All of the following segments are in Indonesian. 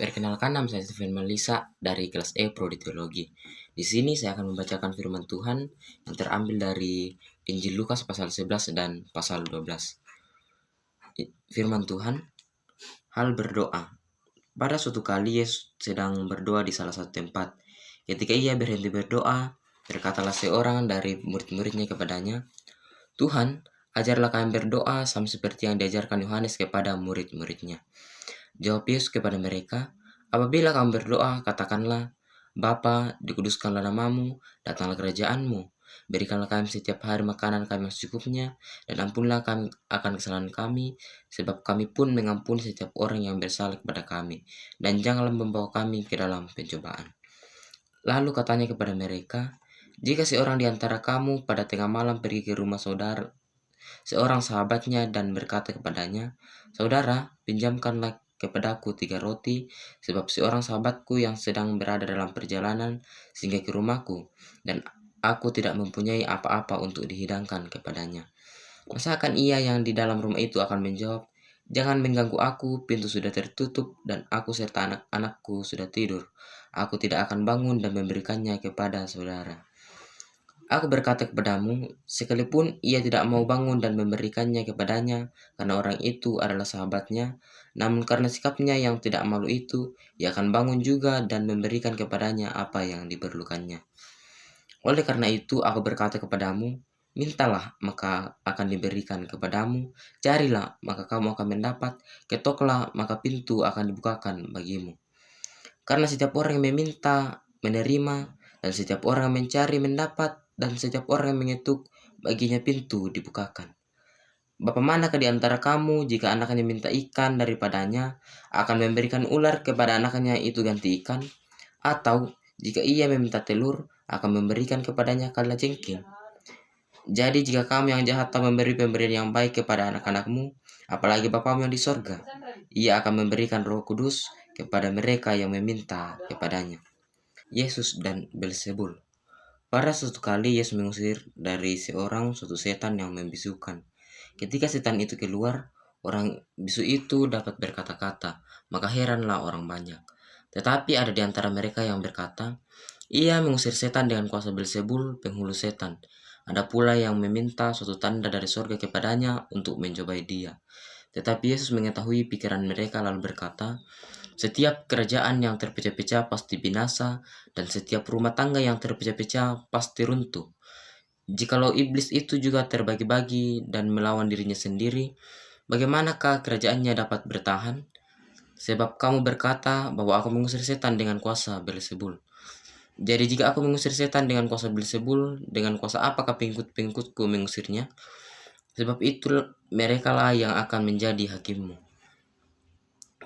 Perkenalkan, nama saya Steven Melisa dari kelas E Prodi Teologi. Di sini saya akan membacakan firman Tuhan yang terambil dari Injil Lukas pasal 11 dan pasal 12. Firman Tuhan, hal berdoa. Pada suatu kali Yesus sedang berdoa di salah satu tempat. Ketika ia berhenti berdoa, berkatalah seorang dari murid-muridnya kepadanya, "Tuhan, ajarlah kami berdoa sama seperti yang diajarkan Yohanes kepada murid-muridnya." Jawab Yesus kepada mereka, "Apabila kamu berdoa, katakanlah, Bapa, dikuduskanlah namamu, datanglah kerajaanmu, berikanlah kami setiap hari makanan kami yang secukupnya, dan ampunlah kami akan kesalahan kami, sebab kami pun mengampuni setiap orang yang bersalah kepada kami, dan janganlah membawa kami ke dalam pencobaan." Lalu katanya kepada mereka, "Jika seorang di antara kamu pada tengah malam pergi ke rumah seorang sahabatnya dan berkata kepadanya, 'Saudara, pinjamkanlah kepadaku 3 roti, sebab seorang sahabatku yang sedang berada dalam perjalanan sehingga ke rumahku, dan aku tidak mempunyai apa-apa untuk dihidangkan kepadanya.' Masakan ia yang di dalam rumah itu akan menjawab, 'Jangan mengganggu aku, pintu sudah tertutup dan aku serta anak-anakku sudah tidur. Aku tidak akan bangun dan memberikannya kepada saudara.' Aku berkata kepadamu, sekalipun ia tidak mau bangun dan memberikannya kepadanya, karena orang itu adalah sahabatnya, namun karena sikapnya yang tidak malu itu, ia akan bangun juga dan memberikan kepadanya apa yang diperlukannya. Oleh karena itu, aku berkata kepadamu, mintalah, maka akan diberikan kepadamu, carilah, maka kamu akan mendapat, ketoklah, maka pintu akan dibukakan bagimu. Karena setiap orang yang meminta, menerima, dan setiap orang yang mencari, mendapat, dan setiap orang yang mengetuk, baginya pintu dibukakan. Bapa manakah di antara kamu, jika anaknya minta ikan daripadanya, akan memberikan ular kepada anaknya itu ganti ikan? Atau jika ia meminta telur, akan memberikan kepadanya kalajengking? Jadi jika kamu yang jahat tak memberi pemberian yang baik kepada anak-anakmu, apalagi Bapamu yang di sorga, ia akan memberikan Roh Kudus kepada mereka yang meminta kepadanya." Yesus dan Belzebul. Pada suatu kali Yesus mengusir dari seorang suatu setan yang membisukan. Ketika setan itu keluar, orang bisu itu dapat berkata-kata, maka heranlah orang banyak. Tetapi ada di antara mereka yang berkata, "Ia mengusir setan dengan kuasa Belzebul, penghulu setan." Ada pula yang meminta suatu tanda dari sorga kepadanya untuk mencobai dia. Tetapi Yesus mengetahui pikiran mereka lalu berkata, "Setiap kerajaan yang terpecah-pecah pasti binasa, dan setiap rumah tangga yang terpecah-pecah pasti runtuh. Jikalau iblis itu juga terbagi-bagi dan melawan dirinya sendiri, bagaimanakah kerajaannya dapat bertahan? Sebab kamu berkata bahwa aku mengusir setan dengan kuasa Belzebul. Jadi jika aku mengusir setan dengan kuasa Belzebul, dengan kuasa apakah pengikut-pengikutku mengusirnya? Sebab itu mereka lah yang akan menjadi hakimmu.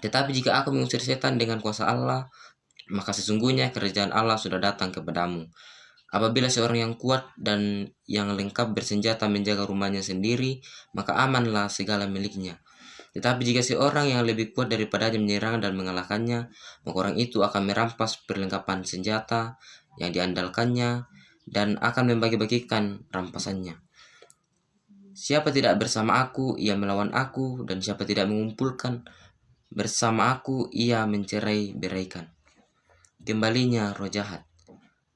Tetapi jika aku mengusir setan dengan kuasa Allah, maka sesungguhnya kerajaan Allah sudah datang kepadamu. Apabila seorang yang kuat dan yang lengkap bersenjata menjaga rumahnya sendiri, maka amanlah segala miliknya. Tetapi jika seorang yang lebih kuat daripadanya menyerang dan mengalahkannya, maka orang itu akan merampas perlengkapan senjata yang diandalkannya dan akan membagi-bagikan rampasannya. Siapa tidak bersama aku, ia melawan aku, dan siapa tidak mengumpulkan bersama aku, ia mencerai-beraikan. Kembalinya roh jahat.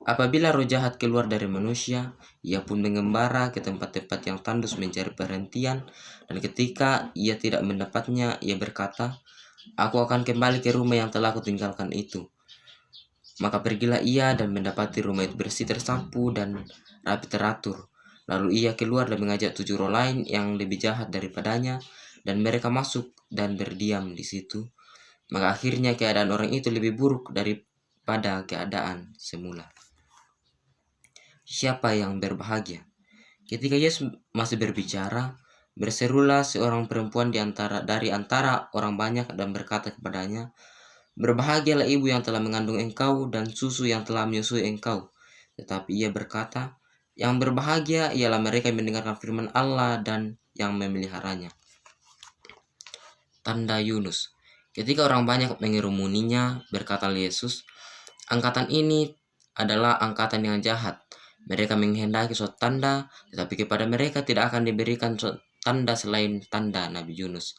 Apabila roh jahat keluar dari manusia, ia pun mengembara ke tempat-tempat yang tandus mencari perhentian, dan ketika ia tidak mendapatnya, ia berkata, "Aku akan kembali ke rumah yang telah kutinggalkan itu." Maka pergilah ia dan mendapati rumah itu bersih, tersapu, dan rapi teratur. Lalu ia keluar dan mengajak 7 roh lain yang lebih jahat daripadanya, dan mereka masuk dan berdiam di situ. Maka akhirnya keadaan orang itu lebih buruk daripada keadaan semula. Siapa yang berbahagia? Ketika Yesus masih berbicara, berserulah seorang perempuan dari antara orang banyak dan berkata kepadanya, "Berbahagialah ibu yang telah mengandung engkau dan susu yang telah menyusui engkau." Tetapi ia berkata, "Yang berbahagia ialah mereka yang mendengarkan firman Allah dan yang memeliharanya." Tanda Yunus. Ketika orang banyak mengerumuninya, berkata Yesus, "Angkatan ini adalah angkatan yang jahat. Mereka menghendaki suatu tanda, tetapi kepada mereka tidak akan diberikan suatu tanda selain tanda Nabi Yunus."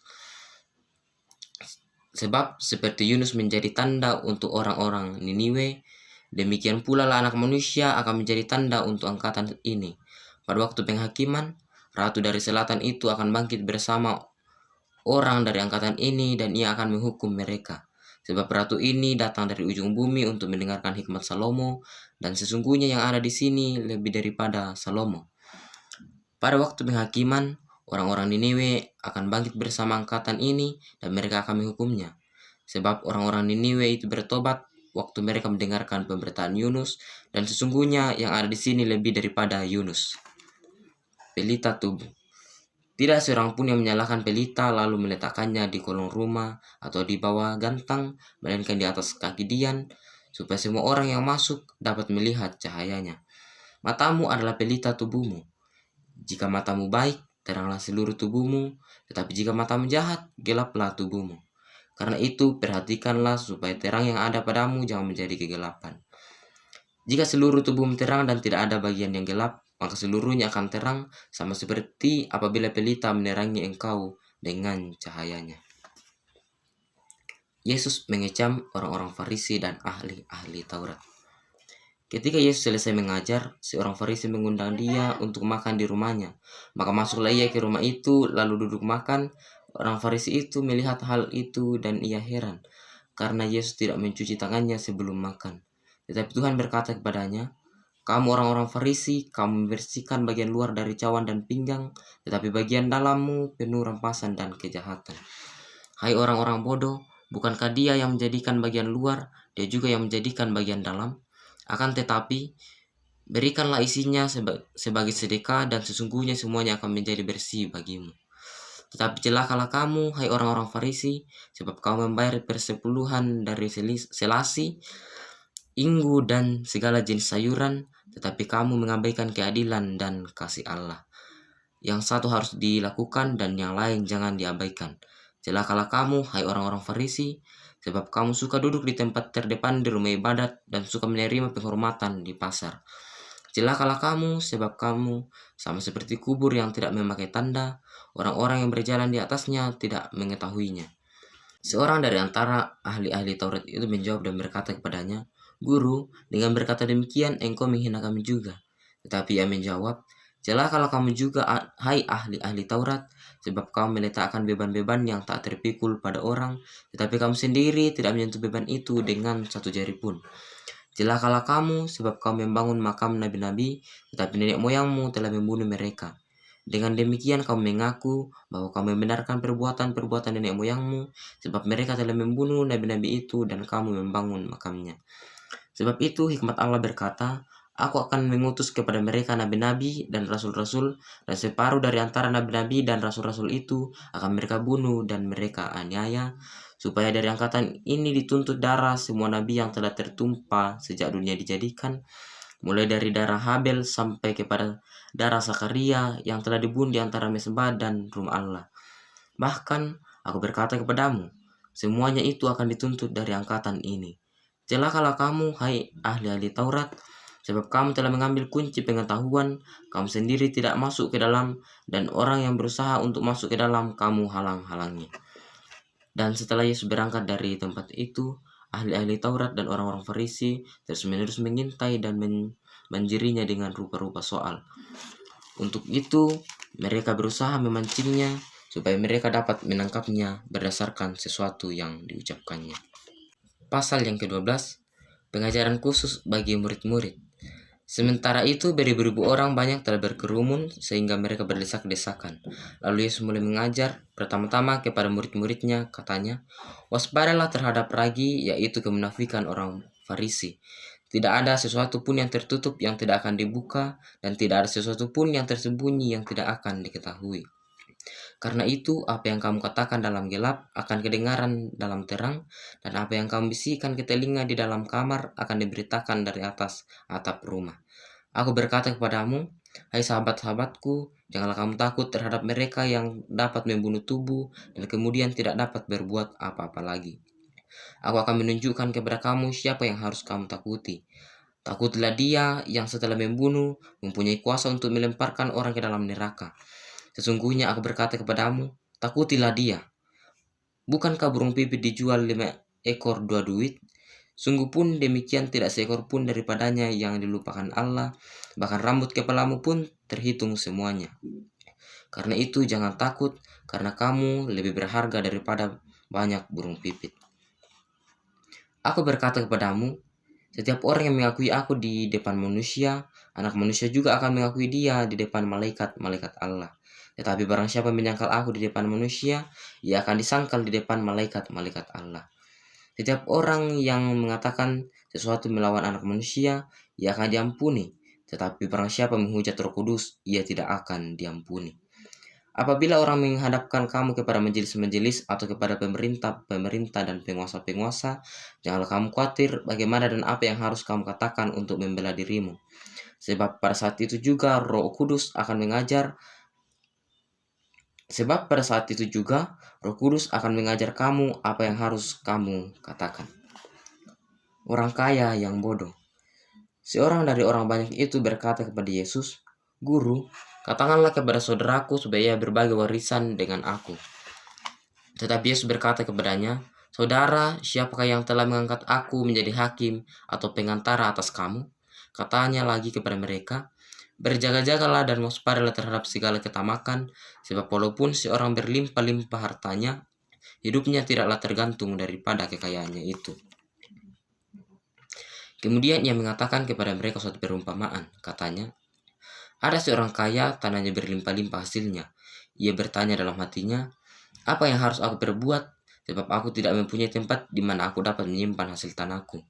Sebab seperti Yunus menjadi tanda untuk orang-orang Niniwe, demikian pula lah Anak Manusia akan menjadi tanda untuk angkatan ini. Pada waktu penghakiman, Ratu dari Selatan itu akan bangkit bersama orang dari angkatan ini dan ia akan menghukum mereka. Sebab ratu ini datang dari ujung bumi untuk mendengarkan hikmat Salomo, dan sesungguhnya yang ada di sini lebih daripada Salomo. Pada waktu penghakiman, orang-orang Niniwe akan bangkit bersama angkatan ini dan mereka akan menghukumnya. Sebab orang-orang Niniwe itu bertobat waktu mereka mendengarkan pemberitaan Yunus, dan sesungguhnya yang ada di sini lebih daripada Yunus. Pelita tubuh. Tidak seorang pun yang menyalakan pelita lalu meletakkannya di kolong rumah atau di bawah gantang, melainkan di atas kaki dian, supaya semua orang yang masuk dapat melihat cahayanya. Matamu adalah pelita tubuhmu. Jika matamu baik, teranglah seluruh tubuhmu, tetapi jika matamu jahat, gelaplah tubuhmu. Karena itu, perhatikanlah supaya terang yang ada padamu jangan menjadi kegelapan. Jika seluruh tubuhmu terang dan tidak ada bagian yang gelap, maka seluruhnya akan terang, sama seperti apabila pelita menerangi engkau dengan cahayanya. Yesus mengecam orang-orang Farisi dan ahli-ahli Taurat. Ketika Yesus selesai mengajar, seorang Farisi mengundang dia untuk makan di rumahnya. Maka masuklah ia ke rumah itu, lalu duduk makan. Orang Farisi itu melihat hal itu dan ia heran, karena Yesus tidak mencuci tangannya sebelum makan. Tetapi Tuhan berkata kepadanya, "Kamu orang-orang Farisi, kamu membersihkan bagian luar dari cawan dan pinggang, tetapi bagian dalammu penuh rampasan dan kejahatan. Hai orang-orang bodoh, bukankah Dia yang menjadikan bagian luar, Dia juga yang menjadikan bagian dalam? Akan tetapi, berikanlah isinya sebagai sedekah, dan sesungguhnya semuanya akan menjadi bersih bagimu. Tetapi celakalah kamu, hai orang-orang Farisi, sebab kamu membayar persepuluhan dari selasi, inggu, dan segala jenis sayuran, tetapi kamu mengabaikan keadilan dan kasih Allah. Yang satu harus dilakukan dan yang lain jangan diabaikan. Celakalah kamu, hai orang-orang Farisi, sebab kamu suka duduk di tempat terdepan di rumah ibadat dan suka menerima penghormatan di pasar. Celakalah kamu, sebab kamu sama seperti kubur yang tidak memakai tanda, orang-orang yang berjalan di atasnya tidak mengetahuinya. Seorang dari antara ahli-ahli Taurat itu menjawab dan berkata kepadanya, "Guru, dengan berkata demikian engkau menghina kami juga." Tetapi ia menjawab, "Celakalah kamu juga, hai ahli-ahli Taurat, sebab kamu meletakkan beban-beban yang tak terpikul pada orang, tetapi kamu sendiri tidak menyentuh beban itu dengan satu jari pun. Celakalah kamu, sebab kamu membangun makam nabi-nabi, tetapi nenek moyangmu telah membunuh mereka. Dengan demikian kamu mengaku bahwa kamu membenarkan perbuatan-perbuatan nenek moyangmu, sebab mereka telah membunuh nabi-nabi itu dan kamu membangun makamnya. Sebab itu hikmat Allah berkata, Aku akan mengutus kepada mereka nabi-nabi dan rasul-rasul, dan separuh dari antara nabi-nabi dan rasul-rasul itu akan mereka bunuh dan mereka aniaya, supaya dari angkatan ini dituntut darah semua nabi yang telah tertumpah sejak dunia dijadikan, mulai dari darah Habel sampai kepada darah Zakaria yang telah dibunuh di antara mesbah dan rumah Allah. Bahkan aku berkata kepadamu, semuanya itu akan dituntut dari angkatan ini. Celakalah kamu, hai ahli-ahli Taurat, sebab kamu telah mengambil kunci pengetahuan, kamu sendiri tidak masuk ke dalam, dan orang yang berusaha untuk masuk ke dalam kamu halang-halangi." Dan setelah Yesus berangkat dari tempat itu, ahli-ahli Taurat dan orang-orang Farisi terus-menerus mengintai dan menjirinya dengan rupa-rupa soal. Untuk itu, mereka berusaha memancingnya supaya mereka dapat menangkapnya berdasarkan sesuatu yang diucapkannya. Pasal yang ke-12, pengajaran khusus bagi murid-murid. Sementara itu beribu-ribu orang banyak telah berkerumun sehingga mereka berdesak-desakan. Lalu Yesus mulai mengajar pertama-tama kepada murid-muridnya, katanya, "Waspadalah terhadap ragi, yaitu kemunafikan orang Farisi. Tidak ada sesuatu pun yang tertutup yang tidak akan dibuka, dan tidak ada sesuatu pun yang tersembunyi yang tidak akan diketahui. Karena itu, apa yang kamu katakan dalam gelap akan kedengaran dalam terang, dan apa yang kamu bisikkan ke telinga di dalam kamar akan diberitakan dari atas atap rumah. Aku berkata kepadamu, hai sahabat-sahabatku, janganlah kamu takut terhadap mereka yang dapat membunuh tubuh dan kemudian tidak dapat berbuat apa-apa lagi. Aku akan menunjukkan kepada kamu siapa yang harus kamu takuti. Takutlah dia yang setelah membunuh mempunyai kuasa untuk melemparkan orang ke dalam neraka. Sesungguhnya aku berkata kepadamu, takutilah dia. Bukankah burung pipit dijual 5 ekor 2 duit? Sungguh pun demikian tidak seekor pun daripadanya yang dilupakan Allah, bahkan rambut kepalamu pun terhitung semuanya. Karena itu jangan takut, karena kamu lebih berharga daripada banyak burung pipit. Aku berkata kepadamu, setiap orang yang mengakui aku di depan manusia, anak manusia juga akan mengakui dia di depan malaikat-malaikat Allah. Tetapi barang siapa menyangkal aku di depan manusia, ia akan disangkal di depan malaikat-malaikat Allah. Setiap orang yang mengatakan sesuatu melawan anak manusia, ia akan diampuni. Tetapi barang siapa menghujat Roh Kudus, ia tidak akan diampuni. Apabila orang menghadapkan kamu kepada majelis-majelis atau kepada pemerintah dan penguasa-penguasa, janganlah kamu khawatir bagaimana dan apa yang harus kamu katakan untuk membela dirimu. Sebab pada saat itu juga Roh Kudus akan mengajar kamu apa yang harus kamu katakan. Orang kaya yang bodoh. Seorang dari orang banyak itu berkata kepada Yesus, "Guru, katakanlah kepada saudaraku supaya ia berbagi warisan dengan aku." Tetapi Yesus berkata kepadanya, "Saudara, siapakah yang telah mengangkat aku menjadi hakim atau pengantara atas kamu?" Katanya lagi kepada mereka, "Berjaga-jagalah dan waspadalah terhadap segala ketamakan, sebab walaupun seorang berlimpah-limpah hartanya, hidupnya tidaklah tergantung daripada kekayaannya itu." Kemudian ia mengatakan kepada mereka suatu perumpamaan, katanya, "Ada seorang kaya, tanahnya berlimpah-limpah hasilnya. Ia bertanya dalam hatinya, 'Apa yang harus aku perbuat? Sebab aku tidak mempunyai tempat di mana aku dapat menyimpan hasil tanahku.'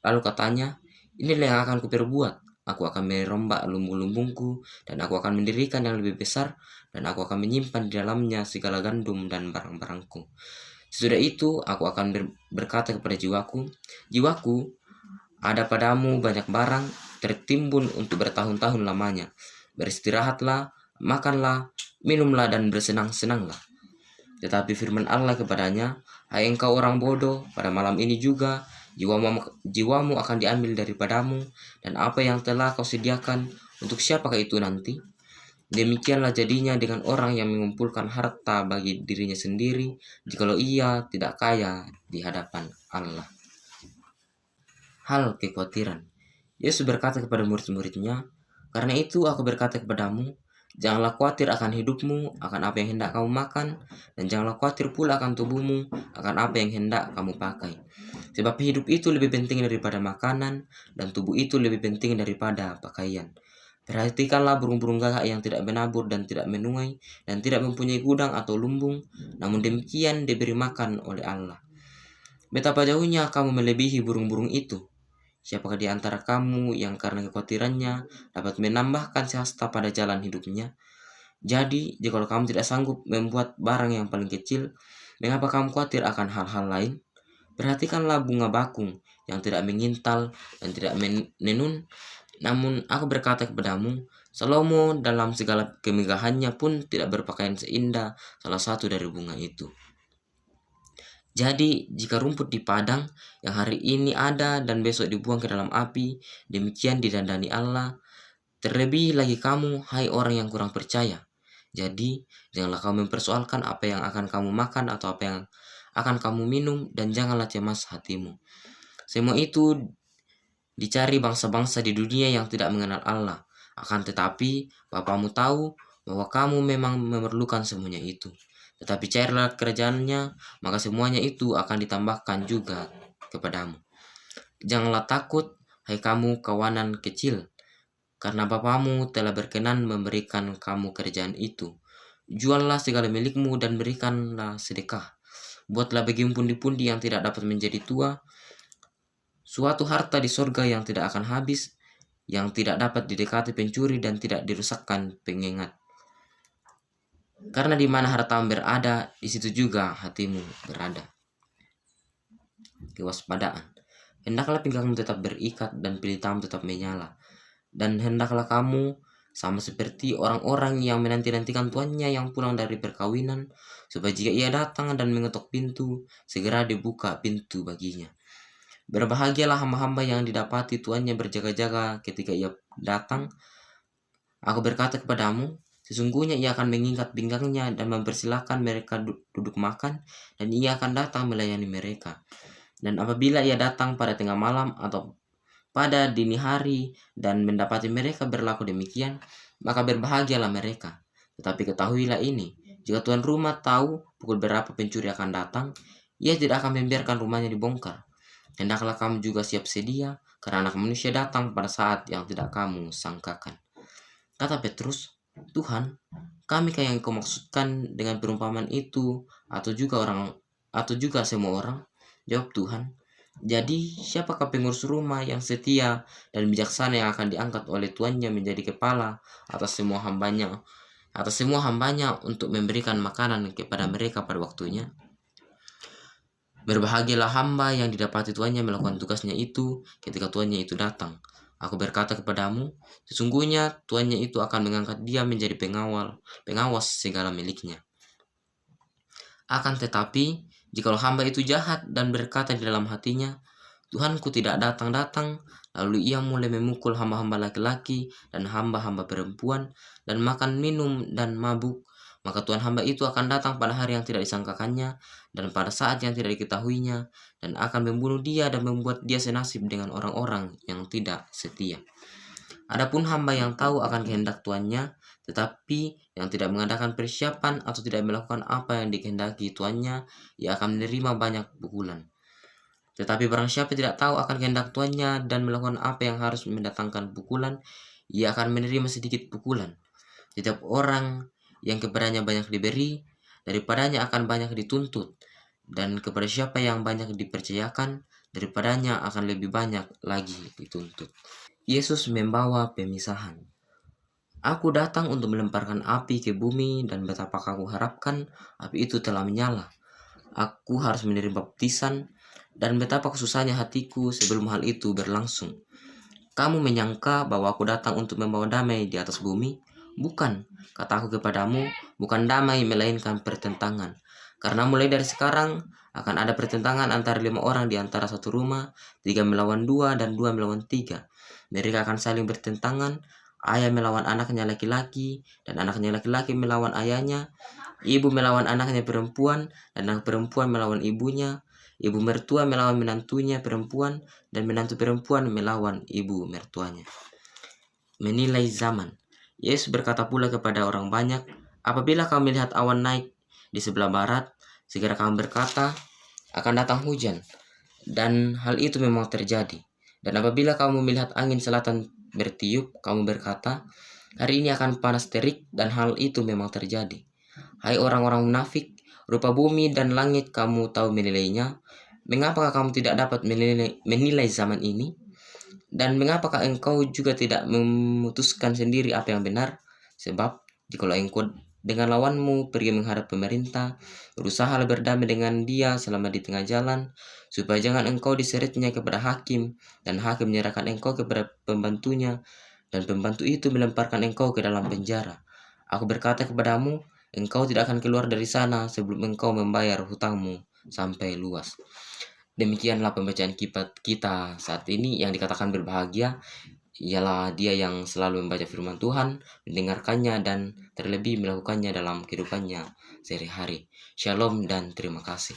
Lalu katanya, 'Inilah yang akan kuperbuat. Aku akan merombak lumbung-lumbungku, dan aku akan mendirikan yang lebih besar, dan aku akan menyimpan di dalamnya segala gandum dan barang-barangku. Sesudah itu, aku akan berkata kepada jiwaku, Jiwaku, ada padamu banyak barang tertimbun untuk bertahun-tahun lamanya. Beristirahatlah, makanlah, minumlah, dan bersenang-senanglah.' Tetapi firman Allah kepadanya, 'Hai engkau orang bodoh, pada malam ini juga jiwamu akan diambil daripadamu, dan apa yang telah kau sediakan, untuk siapakah itu nanti?' Demikianlah jadinya dengan orang yang mengumpulkan harta bagi dirinya sendiri, jikalau ia tidak kaya di hadapan Allah." Hal kekhawatiran. Yesus berkata kepada murid-muridnya, "Karena itu aku berkata kepadamu, janganlah khawatir akan hidupmu, akan apa yang hendak kamu makan, dan janganlah khawatir pula akan tubuhmu, akan apa yang hendak kamu pakai. Sebab hidup itu lebih penting daripada makanan, dan tubuh itu lebih penting daripada pakaian. Perhatikanlah burung-burung gagak yang tidak menabur dan tidak menuai, dan tidak mempunyai gudang atau lumbung, namun demikian diberi makan oleh Allah. Betapa jauhnya kamu melebihi burung-burung itu. Siapakah di antara kamu yang karena kekhawatirannya dapat menambahkan sehasta pada jalan hidupnya? Jadi, jikalau kamu tidak sanggup membuat barang yang paling kecil, mengapa kamu khawatir akan hal-hal lain? Perhatikanlah bunga bakung yang tidak mengintal dan tidak menenun. Namun aku berkata kepadamu, Salomo dalam segala kemegahannya pun tidak berpakaian seindah salah satu dari bunga itu. Jadi, jika rumput di padang yang hari ini ada dan besok dibuang ke dalam api, demikian didandani Allah. Terlebih lagi kamu, hai orang yang kurang percaya. Jadi, janganlah kamu mempersoalkan apa yang akan kamu makan atau apa yang akan kamu minum, dan janganlah cemas hatimu. Semua itu dicari bangsa-bangsa di dunia yang tidak mengenal Allah. Akan tetapi, Bapamu tahu bahwa kamu memang memerlukan semuanya itu. Tetapi carilah kerajaannya, maka semuanya itu akan ditambahkan juga kepadamu. Janganlah takut, hai kamu kawanan kecil, karena Bapamu telah berkenan memberikan kamu kerajaan itu. Juallah segala milikmu dan berikanlah sedekah. Buatlah bagimu pundi-pundi yang tidak dapat menjadi tua, suatu harta di sorga yang tidak akan habis, yang tidak dapat didekati pencuri dan tidak dirusakkan pengingat. Karena di mana hartamu berada, di situ juga hatimu berada." Kewaspadaan. Hendaklah pinggangmu tetap berikat dan pelitamu tetap menyala. Dan hendaklah kamu sama seperti orang-orang yang menanti-nantikan tuannya yang pulang dari perkawinan, supaya jika ia datang dan mengetuk pintu, segera dibuka pintu baginya. Berbahagialah hamba-hamba yang didapati tuannya berjaga-jaga ketika ia datang. Aku berkata kepadamu, Sesungguhnya ia akan mengikat pinggangnya dan mempersilahkan mereka duduk makan, dan ia akan datang melayani mereka. Dan apabila ia datang pada tengah malam atau pada dini hari dan mendapati mereka berlaku demikian, maka berbahagialah mereka. Tetapi ketahuilah ini, jika tuan rumah tahu pukul berapa pencuri akan datang, ia tidak akan membiarkan rumahnya dibongkar. Hendaklah kamu juga siap sedia, karena Anak Manusia datang pada saat yang tidak kamu sangkakan. Kata Petrus, Tuhan, kami yang kau maksudkan dengan perumpamaan itu, atau juga semua orang? Jawab Tuhan, jadi siapakah pengurus rumah yang setia dan bijaksana yang akan diangkat oleh tuannya menjadi kepala atas semua hambanya untuk memberikan makanan kepada mereka pada waktunya? Berbahagialah hamba yang didapati tuannya melakukan tugasnya itu ketika tuannya itu datang. Aku berkata kepadamu, sesungguhnya tuannya itu akan mengangkat dia menjadi pengawas segala miliknya. Akan tetapi, jikalau hamba itu jahat dan berkata di dalam hatinya, Tuhanku tidak datang-datang, lalu ia mulai memukul hamba-hamba laki-laki dan hamba-hamba perempuan, dan makan minum dan mabuk, maka Tuhan hamba itu akan datang pada hari yang tidak disangkakannya, dan pada saat yang tidak diketahuinya, dan akan membunuh dia dan membuat dia senasib dengan orang-orang yang tidak setia. Adapun hamba yang tahu akan kehendak tuannya, tetapi yang tidak mengadakan persiapan atau tidak melakukan apa yang dikehendaki tuannya, ia akan menerima banyak pukulan. Tetapi barang siapa tidak tahu akan kehendak tuannya dan melakukan apa yang harus mendatangkan pukulan, ia akan menerima sedikit pukulan. Setiap orang yang kepadanya banyak diberi, daripadanya akan banyak dituntut, dan kepada siapa yang banyak dipercayakan, daripadanya akan lebih banyak lagi dituntut. Yesus membawa pemisahan. Aku datang untuk melemparkan api ke bumi, dan betapa aku harapkan api itu telah menyala. Aku harus menerima baptisan, dan betapa kesusahannya hatiku sebelum hal itu berlangsung. Kamu menyangka bahwa aku datang untuk membawa damai di atas bumi? Bukan, kataku kepadamu, bukan damai melainkan pertentangan. Karena mulai dari sekarang akan ada pertentangan antara 5 orang di antara satu rumah, 3 melawan 2 dan 2 melawan 3. Mereka akan saling bertentangan, ayah melawan anaknya laki-laki, dan anaknya laki-laki melawan ayahnya, ibu melawan anaknya perempuan, dan anak perempuan melawan ibunya, ibu mertua melawan menantunya perempuan, dan menantu perempuan melawan ibu mertuanya. Menilai zaman. Yesus berkata pula kepada orang banyak, apabila kamu melihat awan naik di sebelah barat, segera kamu berkata, akan datang hujan. Dan hal itu memang terjadi. Dan apabila kamu melihat angin selatan bertiup, kamu berkata, hari ini akan panas terik, dan hal itu memang terjadi. Hai orang-orang munafik, rupa bumi dan langit kamu tahu menilainya. Mengapakah kamu tidak dapat menilai zaman ini? Dan mengapakah engkau juga tidak memutuskan sendiri apa yang benar? Sebab jikalau engkau dengan lawanmu pergi menghadap pemerintah, berusaha berdamai dengan dia selama di tengah jalan, supaya jangan engkau diseretnya kepada hakim, dan hakim menyerahkan engkau kepada pembantunya, dan pembantu itu melemparkan engkau ke dalam penjara. Aku berkata kepadamu, engkau tidak akan keluar dari sana sebelum engkau membayar hutangmu sampai luas. Demikianlah pembacaan kita saat ini. Yang dikatakan berbahagia ialah dia yang selalu membaca firman Tuhan, mendengarkannya, dan terlebih melakukannya dalam kehidupannya sehari-hari. Shalom dan terima kasih.